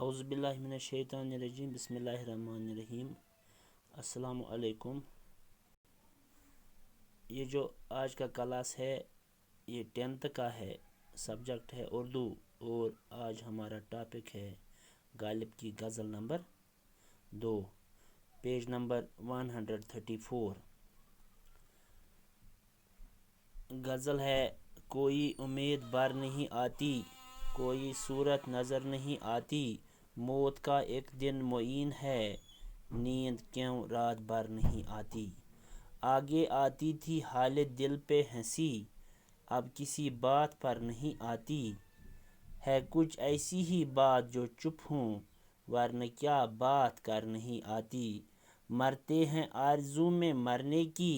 اعوذ باللہ من الشیطان الرجیم بسم اللہ الرحمن الرحیم۔ السلام علیکم۔ یہ جو آج کا کلاس ہے یہ 10th کا ہے، سبجیکٹ ہے اردو، اور آج ہمارا ٹاپک ہے غالب کی غزل نمبر 2، پیج نمبر 134۔ غزل ہے: کوئی امید بر نہیں آتی، کوئی صورت نظر نہیں آتی، موت کا ایک دن معین ہے، نیند کیوں رات بھر نہیں آتی۔ آگے آتی تھی حالت دل پہ ہنسی، اب کسی بات پر نہیں آتی، ہے کچھ ایسی ہی بات جو چپ ہوں، ورنہ کیا بات کر نہیں آتی۔ مرتے ہیں آرزو میں مرنے کی،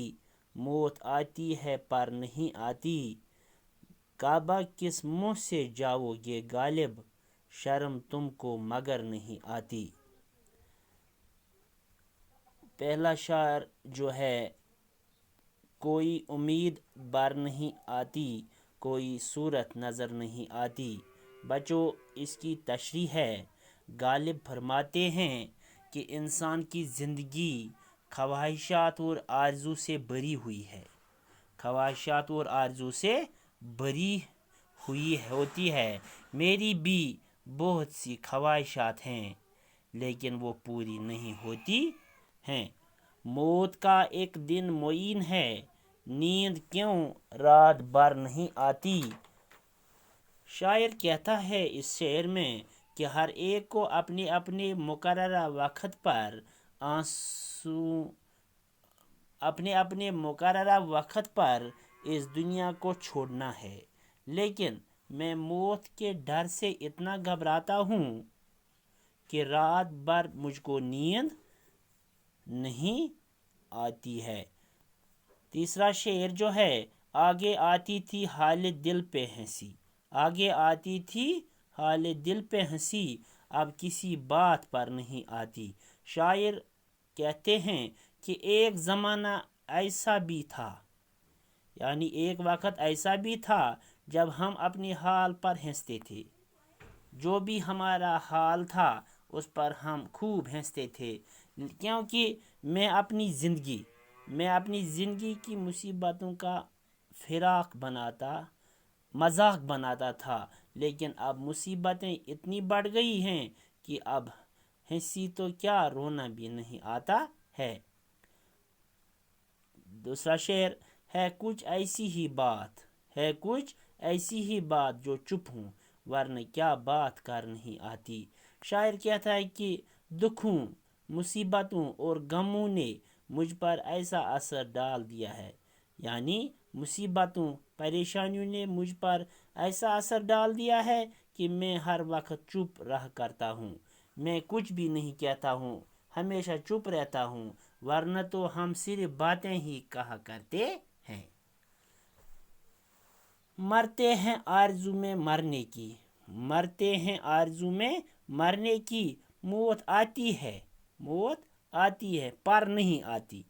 موت آتی ہے پر نہیں آتی، کعبہ کس منہ سے جاؤ گے غالب، شرم تم کو مگر نہیں آتی۔ پہلا شعر جو ہے: کوئی امید بر نہیں آتی، کوئی صورت نظر نہیں آتی۔ بچوں، اس کی تشریح ہے۔ غالب فرماتے ہیں کہ انسان کی زندگی خواہشات اور آرزو سے بھری ہوئی ہے، خواہشات اور آرزو سے بھری ہوئی ہوتی ہے۔ میری بھی بہت سی خواہشات ہیں لیکن وہ پوری نہیں ہوتی ہیں۔ موت کا ایک دن معین ہے، نیند کیوں رات بھر نہیں آتی۔ شاعر کہتا ہے اس شعر میں کہ ہر ایک کو اپنے اپنے مقررہ وقت پر اس دنیا کو چھوڑنا ہے، لیکن میں موت کے ڈر سے اتنا گھبراتا ہوں کہ رات بھر مجھ کو نیند نہیں آتی ہے۔ تیسرا شعر جو ہے: آگے آتی تھی حالت دل پہ ہنسی، آگے آتی تھی حالت دل پہ ہنسی، اب کسی بات پر نہیں آتی۔ شاعر کہتے ہیں کہ ایک زمانہ ایسا بھی تھا، یعنی ایک وقت ایسا بھی تھا جب ہم اپنے حال پر ہنستے تھے، جو بھی ہمارا حال تھا اس پر ہم خوب ہنستے تھے، کیونکہ میں اپنی زندگی کی مصیبتوں کا مذاق بناتا تھا، لیکن اب مصیبتیں اتنی بڑھ گئی ہیں کہ اب ہنسی تو کیا رونا بھی نہیں آتا ہے۔ دوسرا شعر: ہے کچھ ایسی ہی بات جو چپ ہوں، ورنہ کیا بات کر نہیں آتی۔ شاعر کہتا ہے کہ دکھوں، مصیبتوں اور غموں نے مجھ پر ایسا اثر ڈال دیا ہے، یعنی مصیبتوں، پریشانیوں نے مجھ پر ایسا اثر ڈال دیا ہے کہ میں ہر وقت چپ رہا کرتا ہوں، میں کچھ بھی نہیں کہتا ہوں، ہمیشہ چپ رہتا ہوں، ورنہ تو ہم صرف باتیں ہی کہا کرتے ہیں۔ مرتے ہیں آرزو میں مرنے کی، مرتے ہیں آرزو میں مرنے کی، موت آتی ہے پر نہیں آتی۔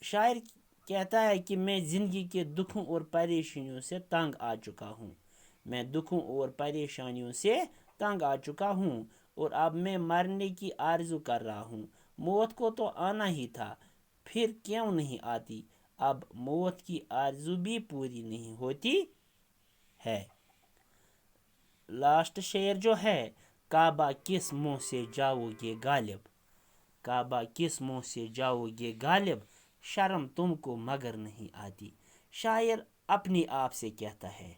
شاعر کہتا ہے کہ میں زندگی کے دکھوں اور پریشانیوں سے تنگ آ چکا ہوں، اور اب میں مرنے کی آرزو کر رہا ہوں۔ موت کو تو آنا ہی تھا، پھر کیوں نہیں آتی؟ اب موت کی آرزو بھی پوری نہیں ہوتی ہے۔ لاسٹ شعر جو ہے: کعبہ کس منہ سے جاؤ گے غالب، کعبہ کس منہ سے جاؤ گے غالب، شرم تم کو مگر نہیں آتی۔ شاعر اپنے آپ سے کہتا ہے،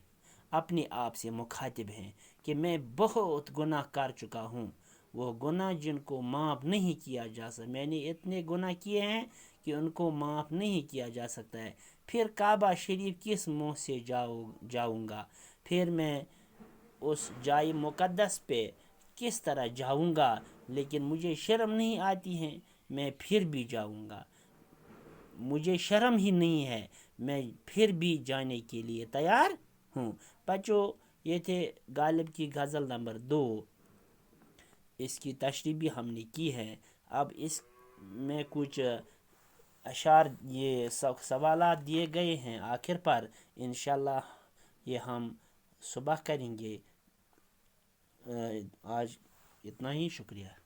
اپنے آپ سے مخاطب ہیں کہ میں بہت گناہ کر چکا ہوں، وہ گناہ جن کو معاف نہیں کیا جا سکتا، میں نے اتنے گناہ کیے ہیں کہ ان کو معاف نہیں کیا جا سکتا ہے۔ پھر کعبہ شریف کس منہ سے جاؤں گا، پھر میں اس جائے مقدس پہ کس طرح جاؤں گا، لیکن مجھے شرم نہیں آتی ہے، میں پھر بھی جاؤں گا، مجھے شرم ہی نہیں ہے، میں پھر بھی جانے کے لیے تیار ہوں۔ بچوں، یہ تھے غالب کی غزل نمبر 2، اس کی تشریح بھی ہم نے کی ہے۔ اب اس میں کچھ اشعار، یہ سوالات دیے گئے ہیں آخر پر، انشاءاللہ یہ ہم صبح کریں گے۔ آج اتنا ہی، شکریہ.